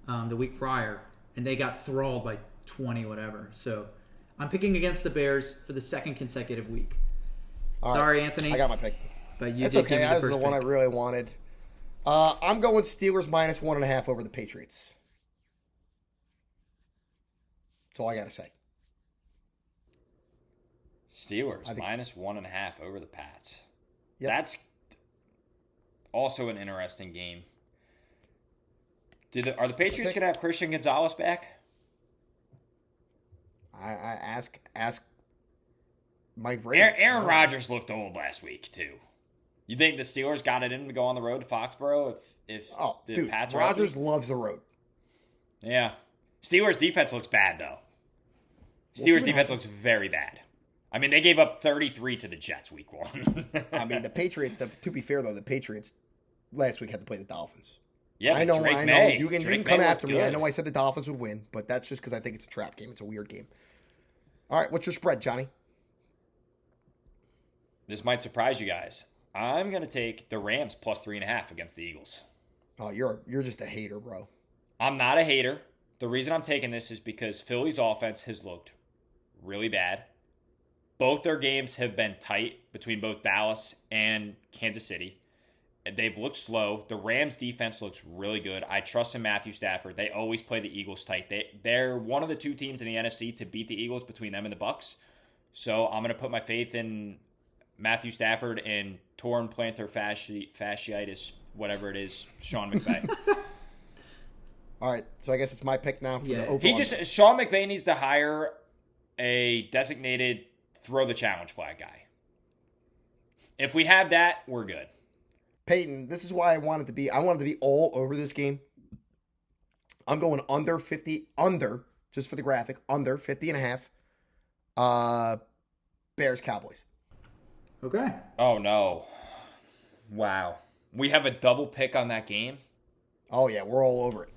the week prior, and they got thralled by 20 whatever. So I'm picking against the Bears for the second consecutive week. All right. Sorry, Anthony. I got my pick. But you It's did give okay. me the That was first the one I pick. really wanted. I'm going Steelers minus 1.5 over the Patriots. That's all I got to say. Steelers minus 1.5 over the Pats. Yep. That's also an interesting game. Are the Patriots going to have Christian Gonzalez back? I ask Mike Vrabel. Aaron Rodgers looked old last week too. You think the Steelers got it in to go on the road to Foxborough if the Dude, Pats are Rodgers healthy? loves the road. Yeah. Steelers defense looks bad though. We'll see Steelers what defense happens. looks very bad. I mean, they gave up 33 to the Jets week 1. I mean, the Patriots. To be fair though, the Patriots last week had to play the Dolphins. Yeah, I know. Drake I know. May. You can Drake come May after looked me. I good. know I said the Dolphins would win, but that's just because I think it's a trap game. It's a weird game. All right, what's your spread, Johnny? This might surprise you guys. I'm going to take the Rams plus 3.5 against the Eagles. Oh, you're just a hater, bro. I'm not a hater. The reason I'm taking this is because Philly's offense has looked really bad. Both their games have been tight between both Dallas and Kansas City. They've looked slow. The Rams' defense looks really good. I trust in Matthew Stafford. They always play the Eagles tight. They're one of the 2 teams in the NFC to beat the Eagles between them and the Bucs. So I'm going to put my faith in Matthew Stafford and torn plantar fasciitis, whatever it is, Sean McVay. All right, so I guess it's my pick now for the over. Sean McVay needs to hire a designated throw the challenge flag guy. If we have that, we're good. Peyton, this is why I wanted to be all over this game. I'm going under 50, just for the graphic, under 50.5. Bears Cowboys. Okay. Oh no. Wow. We have a double pick on that game? Oh yeah, we're all over it.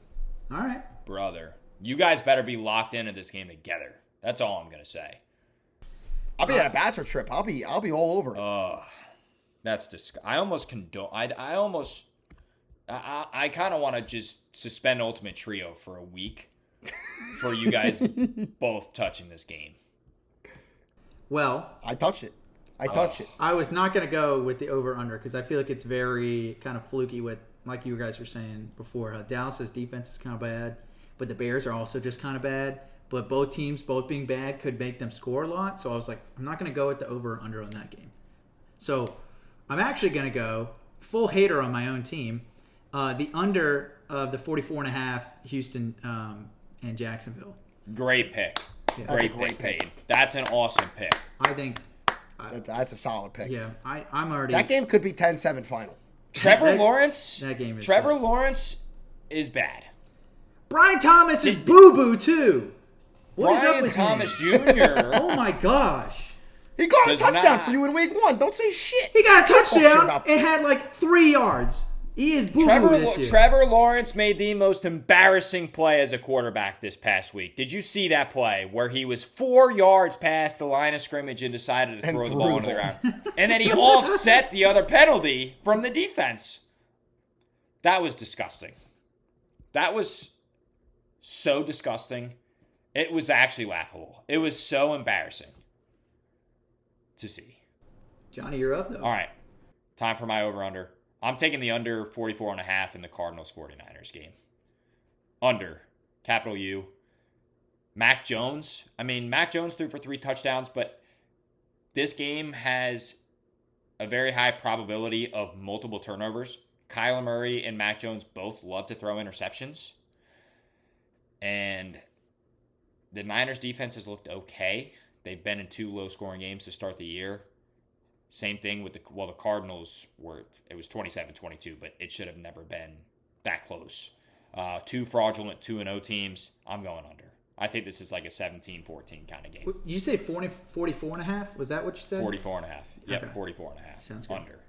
All right. Brother, you guys better be locked into this game together. That's all I'm going to say. I'll be at a bachelor trip. I'll be all over it. That's disgusting. I almost condone. I kind of want to just suspend Ultimate Trio for a week for you guys both touching this game. Well, I touched it. I was not going to go with the over-under because I feel like it's very kind of fluky with, like you guys were saying before, Dallas's defense is kind of bad, but the Bears are also just kind of bad. But both teams, both being bad, could make them score a lot. So I was like, I'm not going to go with the over-under on that game. So I'm actually going to go full hater on my own team. The under of the 44.5 Houston and Jacksonville. Great pick. Yeah. Great pick. That's an awesome pick. I think that's a solid pick. Yeah, I'm already. That game could be 10-7 final. Trevor Lawrence. That game is. Trevor Lawrence is bad. Brian Thomas is boo boo too. What is up Brian with Thomas him? Jr. Oh my gosh. He got a touchdown for you in week 1. Don't say shit. He got a touchdown and had like 3 yards. He is boo boo this year. Trevor Lawrence made the most embarrassing play as a quarterback this past week. Did you see that play where he was 4 yards past the line of scrimmage and decided to throw the ball into the ground? And then he offset the other penalty from the defense. That was disgusting. That was so disgusting. It was actually laughable. It was so embarrassing to see. Johnny, you're up though. All right. Time for my over-under. I'm taking the under 44.5 in the Cardinals-49ers game. Under. Capital U. Mac Jones. Mac Jones threw for 3 touchdowns, but this game has a very high probability of multiple turnovers. Kyler Murray and Mac Jones both love to throw interceptions. And the Niners defense has looked okay. They've been in 2 low-scoring games to start the year. Same thing with the Cardinals it was 27-22, but it should have never been that close. 2 fraudulent 2-0 teams. I'm going under. I think this is like a 17-14 kind of game. You say 44.5? Was that what you said? 44.5. Yep, okay. 44.5. Sounds good. Under.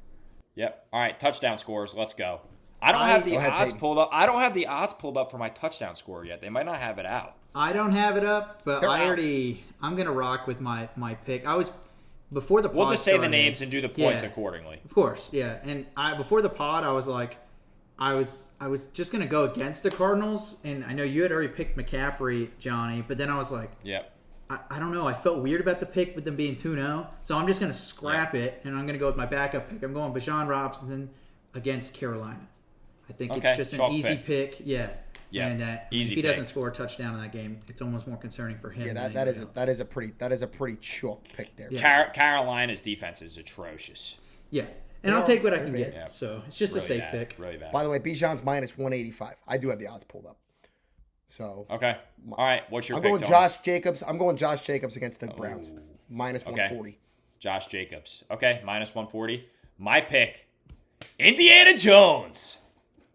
Yep. All right, touchdown scores. Let's go. I don't have the odds pulled up. I don't have the odds pulled up for my touchdown score yet. They might not have it out. I don't have it up, but I'm going to rock with my pick. Before the pod we'll just say started, the names and do the points accordingly. Of course, yeah. And before the pod, I was like, I was just gonna go against the Cardinals, and I know you had already picked McCaffrey, Johnny, but then I was like, yep. I don't know. I felt weird about the pick with them being 2-0, so I'm just gonna scrap it, and I'm gonna go with my backup pick. I'm going Bijan Robinson against Carolina. I think it's just an easy pick. Yeah. Yeah, and if he doesn't score a touchdown in that game, it's almost more concerning for him. Yeah, that is a pretty chalk pick there. Yeah. Carolina's defense is atrocious. Yeah, and I'll take what I can get. Yeah. So it's just really a safe pick. Really bad. By the way, Bijan's minus 185. I do have the odds pulled up. So okay, all right. What's your? I'm going Josh Jacobs. I'm going Josh Jacobs against the Browns. Minus 140. Josh Jacobs. Okay, minus 140. My pick, Indiana Jones.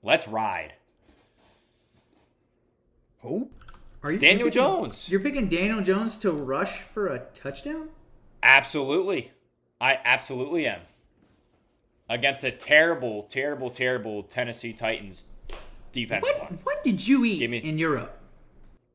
Let's ride. Who? Daniel Jones. You're picking Daniel Jones to rush for a touchdown? Absolutely. I absolutely am. Against a terrible, terrible, terrible Tennessee Titans defensive line. What did you eat in Europe?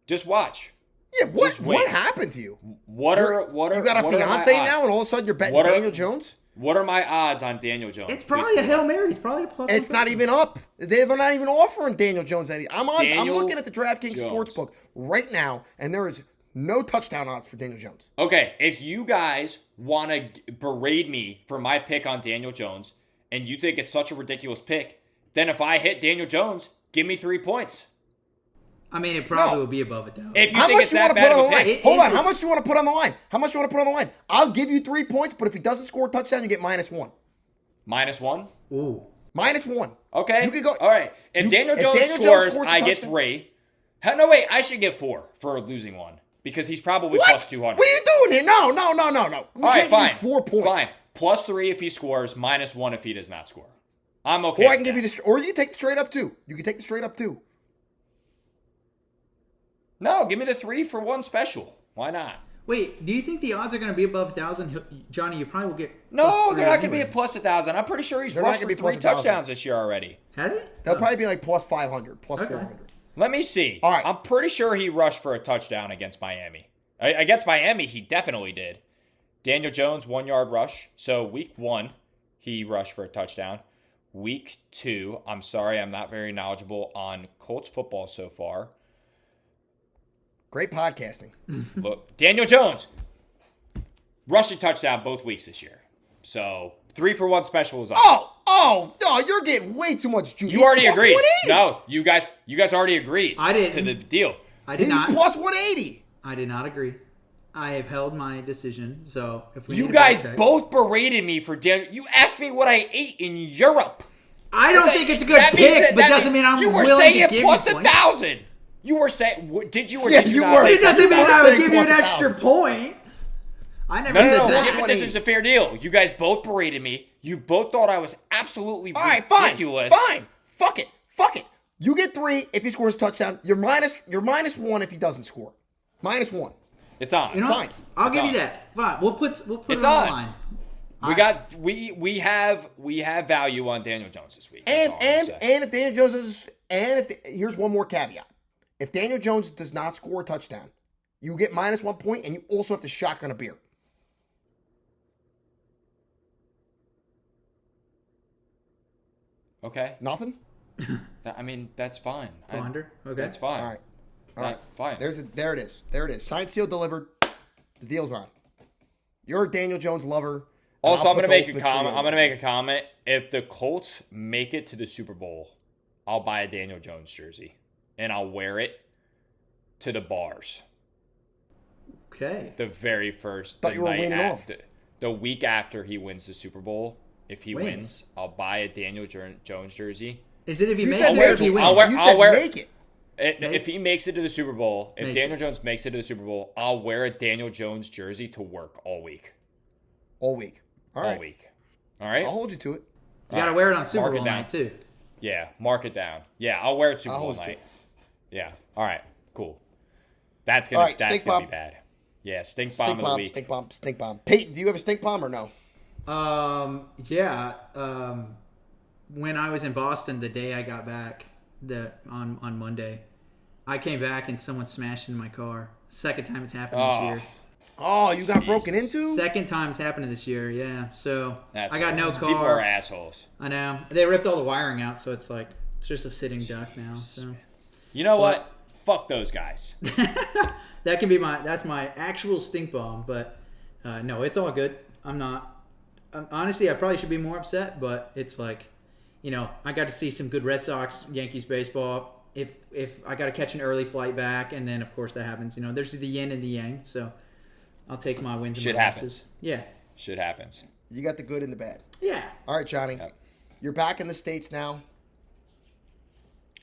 Just watch. Yeah, what happened to you? You got a fiance now and all of a sudden you're betting Daniel Jones? What are my odds on Daniel Jones? It's probably a Hail Mary. It's probably a plus. It's not even up. They're not even offering Daniel Jones any. I'm looking at the DraftKings Sportsbook right now, and there is No touchdown odds for Daniel Jones. Okay, if you guys want to berate me for my pick on Daniel Jones, and you think it's such a ridiculous pick, then if I hit Daniel Jones, give me 3 points. I mean, it probably will be above it, though. If you How think much it's do you want that to put bad on of the a line? pick, Hold on. How much do you want to put on the line? How much do you want to put on the line? I'll give you 3 points, but if he doesn't score a touchdown, you get -1. -1? Ooh. -1. Okay. You could go. All right. If Daniel Jones scores, I get 3. No, wait. I should get 4 for losing 1 because he's probably What? plus 200. What are you doing here? No. We All can't right, give fine. you 4 points. Fine. Plus 3 if he scores, -1 if he does not score. I'm okay. Or I can give you the, or you can take the straight up 2. You can take the straight up 2. No, give me the 3 for 1 special. Why not? Wait, do you think the odds are going to be above 1,000? Johnny, you probably will get. No, they're not going to be at plus 1,000. I'm pretty sure he's They're not rushed gonna for be 3 plus 1,000. touchdowns this year already. Has he? They'll probably be like plus 500, plus Okay. 400. Let me see. All right. I'm pretty sure he rushed for a touchdown against Miami. Against Miami, he definitely did. Daniel Jones, 1-yard rush. So week 1, he rushed for a touchdown. Week 2, I'm sorry, I'm not very knowledgeable on Colts football so far. Great podcasting. Look, Daniel Jones, rushing touchdown both weeks this year. So 3 for 1 special is on. Oh, you're getting way too much juice. You already He's plus agreed. 180. No, you guys already agreed I didn't. to the deal. I did He's not. plus 180. I did not agree. I have held my decision. So if we You need a guys backtrack- both berated me for Daniel. You asked me what I ate in Europe. I don't think it's a good pick, but doesn't mean I'm you were willing saying to give plus you points. 1,000. You were saying, did you or Yeah, did you you not were. say It doesn't mean Plus I would saying give you an plus extra 1,000. point. I never No, said no, that. yeah, but this is a fair deal. You guys both berated me. You both thought I was absolutely All right, ridiculous. fine. Fuck it. You get 3 if he scores a touchdown. You're -1 if he doesn't score. -1. It's on. You know, Fine. I'll It's give on. you that. Fine. We'll put It's it on on. the line. We have value on Daniel Jones this week. That's And all I'm saying. if Daniel Jones is here's one more caveat. If Daniel Jones does not score a touchdown, you get -1 point, and you also have to shotgun a beer. Okay. Nothing. I mean, that's fine. Under? Okay. That's fine. All right. Fine. There it is. Signed, sealed, delivered. The deal's on. You're a Daniel Jones lover. and Also, I'll I'm going put to the make a ultimate comment. trio I'm going to in. make a comment. If the Colts make it to the Super Bowl, I'll buy a Daniel Jones jersey and I'll wear it to the bars. Okay. The very first Thought you were night winning off. after, the week after he wins the Super Bowl. If he Wins. wins, I'll buy a Daniel Jones jersey. Is it if he You makes said it or make if he it. wins? I'll wear- You said wear- make it. If he makes it to the Super Bowl, if Make Daniel it. Jones makes it to the Super Bowl, I'll wear a Daniel Jones jersey to work all week. All week. All right. All week. All right? I'll hold you to it. You got to wear it on Super Mark it Bowl down. night, too. Yeah, mark it down. Yeah, I'll wear it Super I'll Bowl hold you to night. it. Yeah. All right. Cool. That's All gonna right, that's stink gonna bomb. be bad. Yeah, stink bomb Stink of the bomb, week. stink bomb. Peyton, do you have a stink bomb or no? Yeah. When I was in Boston the day I got back on Monday, I came back and someone smashed into my car. Second time it's happened this Oh, year. Oh, you got broken Jesus. into? Second time it's happened this year, yeah. So that's I got no People are car. assholes. I know. They ripped all the wiring out, so it's like it's just a sitting duck now. So You know what? Fuck those guys. that can be that's my actual stink bomb. But no, it's all good. I'm not. Honestly, I probably should be more upset, but it's like, I got to see some good Red Sox Yankees baseball. If I got to catch an early flight back, and then of course that happens. There's the yin and the yang. So I'll take my wins and Shit my happens. losses. Yeah. Shit happens. You got the good and the bad. Yeah. All right, Johnny. Yep. You're back in the States now.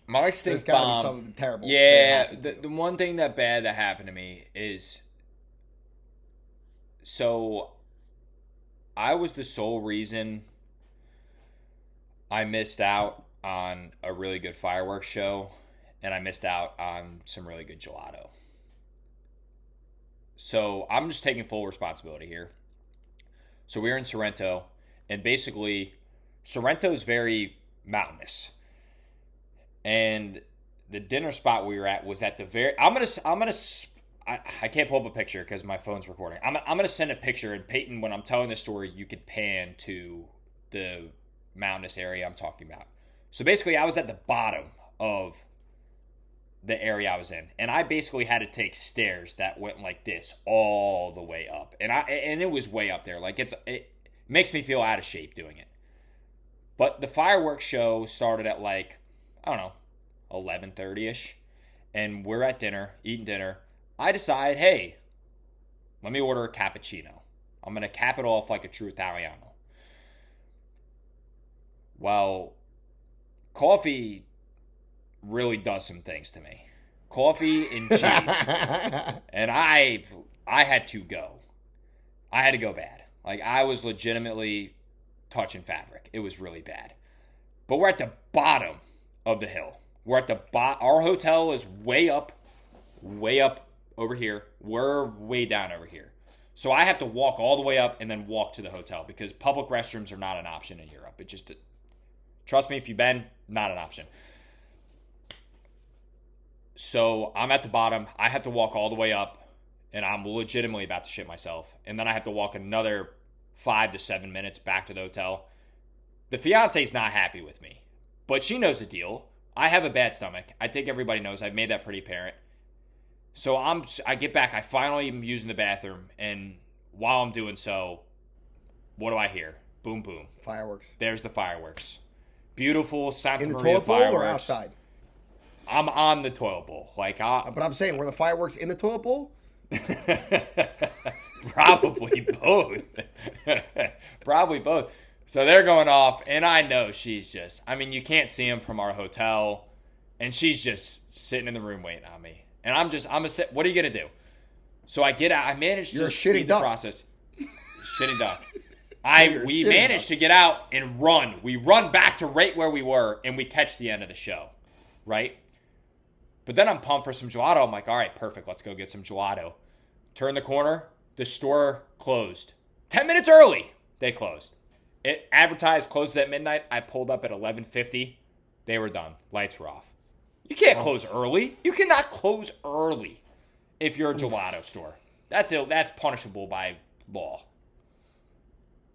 My There's stink got to be bomb. something terrible. that Yeah, happened. the one thing that happened to me is, so I was the sole reason I missed out on a really good fireworks show, and I missed out on some really good gelato. So I'm just taking full responsibility here. So we were in Sorrento, and basically Sorrento's very mountainous. And the dinner spot we were at was at the very. I can't pull up a picture because my phone's recording. I'm gonna send a picture, and Peyton, when I'm telling this story, you could pan to the mountainous area I'm talking about. So basically, I was at the bottom of the area I was in, and I basically had to take stairs that went like this all the way up, and it was way up there. Like it makes me feel out of shape doing it. But the fireworks show started at like, I don't know, 11:30 ish, and we're at dinner, eating dinner. I decide, hey, let me order a cappuccino. I'm gonna cap it off like a true Italiano. Well, coffee really does some things to me. Coffee and cheese. And I had to go. I had to go bad. Like, I was legitimately touching fabric. It was really bad. But we're at the bottom of the hill. We're at the our hotel is way up over here. We're way down over here. So I have to walk all the way up and then walk to the hotel because public restrooms are not an option in Europe. It just, trust me, if you've been, not an option. So I'm at the bottom. I have to walk all the way up, and I'm legitimately about to shit myself. And then I have to walk another 5 to 7 minutes back to the hotel. The fiance's not happy with me, but she knows the deal. I have a bad stomach. I think everybody knows. I've made that pretty apparent. So I get back. I finally am using the bathroom, and while I'm doing so, what do I hear? Boom, boom. Fireworks. There's the fireworks. Beautiful Santa In the Maria toilet bowl fireworks. or outside? I'm on the toilet bowl. But I'm saying, were the fireworks in the toilet bowl? Probably both. Probably both. So they're going off, and I know she's just, I mean, you can't see them from our hotel, and she's just sitting in the room waiting on me. And I'm a sit. What are you going to do? So I get out. I managed to speed the process. Shitting duck. We managed to get out and run. We run back to right where we were, and we catch the end of the show, right? But then I'm pumped for some gelato. I'm like, all right, perfect. Let's go get some gelato. Turn the corner. The store closed. 10 minutes early, they closed. It advertised closes at midnight. I pulled up at 11:50. They were done. Lights were off. You can't close early. You cannot close early if you're a gelato store. That's punishable by law.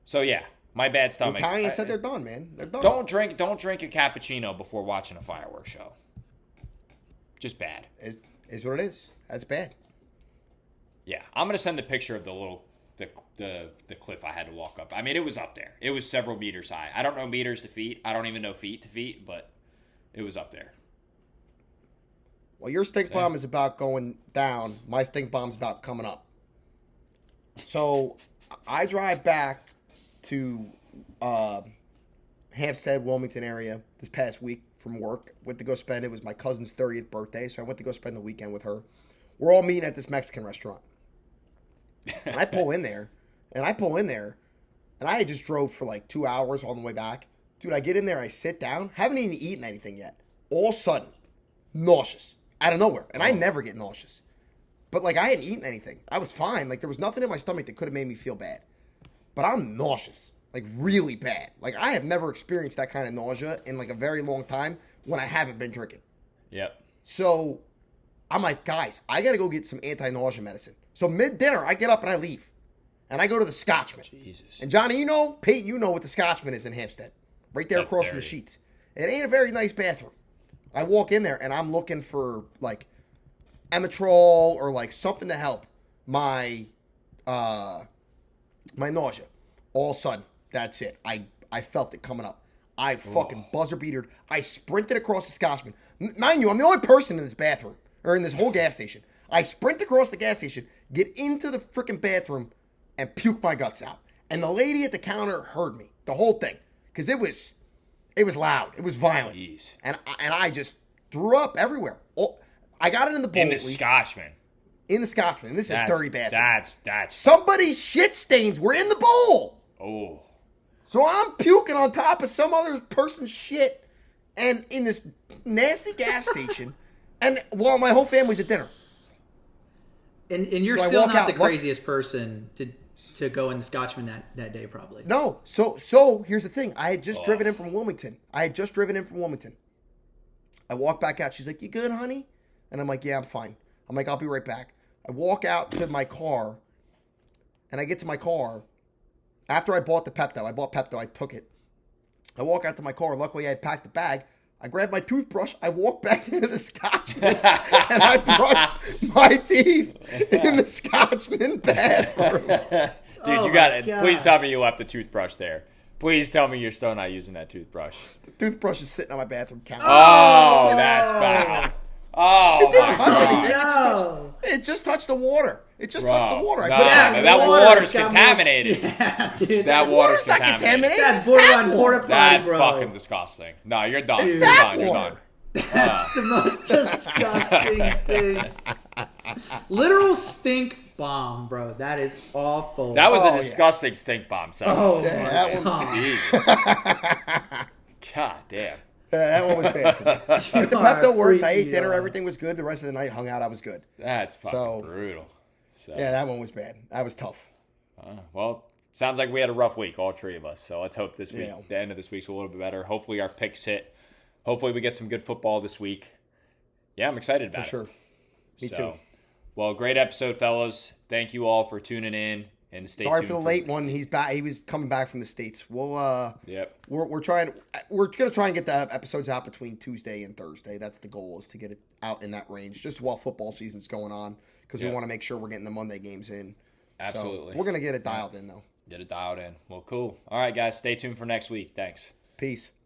So yeah, my bad stomach. The Italians said they're done, man. They're done. Don't drink a cappuccino before watching a fireworks show. Just bad. Is what it is. That's bad. Yeah, I'm gonna send a picture of the cliff I had to walk up. I mean, it was up there. It was several meters high. I don't know meters to feet. I don't even know feet to feet, but it was up there. Well, your stink bomb is about going down. My stink bomb's about coming up. So I drive back to Hampstead, Wilmington area this past week from work. Went to go spend, it was my cousin's 30th birthday, so I went to go spend the weekend with her. We're all meeting at this Mexican restaurant. And I pull in there, and I just drove for like 2 hours on the way back. Dude, I get in there, I sit down, haven't even eaten anything yet. All of a sudden, nauseous, out of nowhere. And I never get nauseous. But like, I hadn't eaten anything. I was fine. Like, there was nothing in my stomach that could have made me feel bad. But I'm nauseous, like really bad. Like, I have never experienced that kind of nausea in like a very long time when I haven't been drinking. Yep. So I'm like, guys, I got to go get some anti-nausea medicine. So mid-dinner, I get up and I leave. And I go to the Scotchman. Jesus. And Johnny, Peyton, you know what the Scotchman is in Hampstead. Right there across from the Sheets. It ain't a very nice bathroom. I walk in there and I'm looking for like Emetrol or like something to help my my nausea. All of a sudden, that's it. I felt it coming up. I fucking buzzer beatered. I sprinted across the Scotchman. Mind you, I'm the only person in this bathroom or in this whole gas station. I sprint across the gas station, get into the freaking bathroom, and puke my guts out. And the lady at the counter heard me, the whole thing, because it was loud, it was violent, Jeez. and I just threw up everywhere. Oh, I got it in the bowl. In the Scotchman. In the Scotchman. And this is a dirty bathroom. That's. Somebody's shit stains were in the bowl. Oh. So I'm puking on top of some other person's shit, and in this nasty gas station, and while my whole family's at dinner. And you're So still not the craziest person to go in the Scotchman that day, probably. No. So here's the thing. I had just driven in from Wilmington. I walk back out. She's like, "You good, honey?" And I'm like, "Yeah, I'm fine." I'm like, "I'll be right back." I walk out to my car, and I get to my car. After I bought the Pepto, I took it. I walk out to my car. Luckily, I had packed the bag. I grabbed my toothbrush. I walked back into the Scotchman, and I brushed my teeth in the Scotchman bathroom. Dude, you got it. Please tell me you left the toothbrush there. Please tell me you're still not using that toothbrush. The toothbrush is sitting on my bathroom counter. Oh, that's foul. Oh, my God. No. It just touched the water. It just Bro, touched the water. I no, put it out. man, that water's got contaminated. Yeah, dude. That water's contaminated. That's borderline porta potty, That's bro. fucking disgusting. No, you're done. It's You're tap done. You're water. done. That's the most disgusting thing. Literal stink bomb, bro. That is awful. That was Oh, a yeah. disgusting stink bomb. So. Oh, Yeah, my that one- God. God damn. That one was bad for me. But the Pepto worked. I ate dinner. Everything was good. The rest of the night, hung out. I was good. That's fucking So- brutal. So, Yeah, that one was bad. That was tough. well, sounds like we had a rough week, all three of us. So let's hope this week, Yeah. the end of this week's a little bit better. Hopefully our picks hit. Hopefully we get some good football this week. Yeah, I'm excited about For sure. Me so, too. Well, great episode, fellas. Thank you all for tuning in and stay Sorry tuned for the late one. He's back. He was coming back from the States. We'll Yep. we're trying. We're gonna try and get the episodes out between Tuesday and Thursday. That's the goal, is to get it out in that range, just while football season's going on, because we Yep. want to make sure we're getting the Monday games in. Absolutely. So we're gonna get it dialed in though. Get it dialed in. Well, cool. All right, guys. Stay tuned for next week. Thanks. Peace.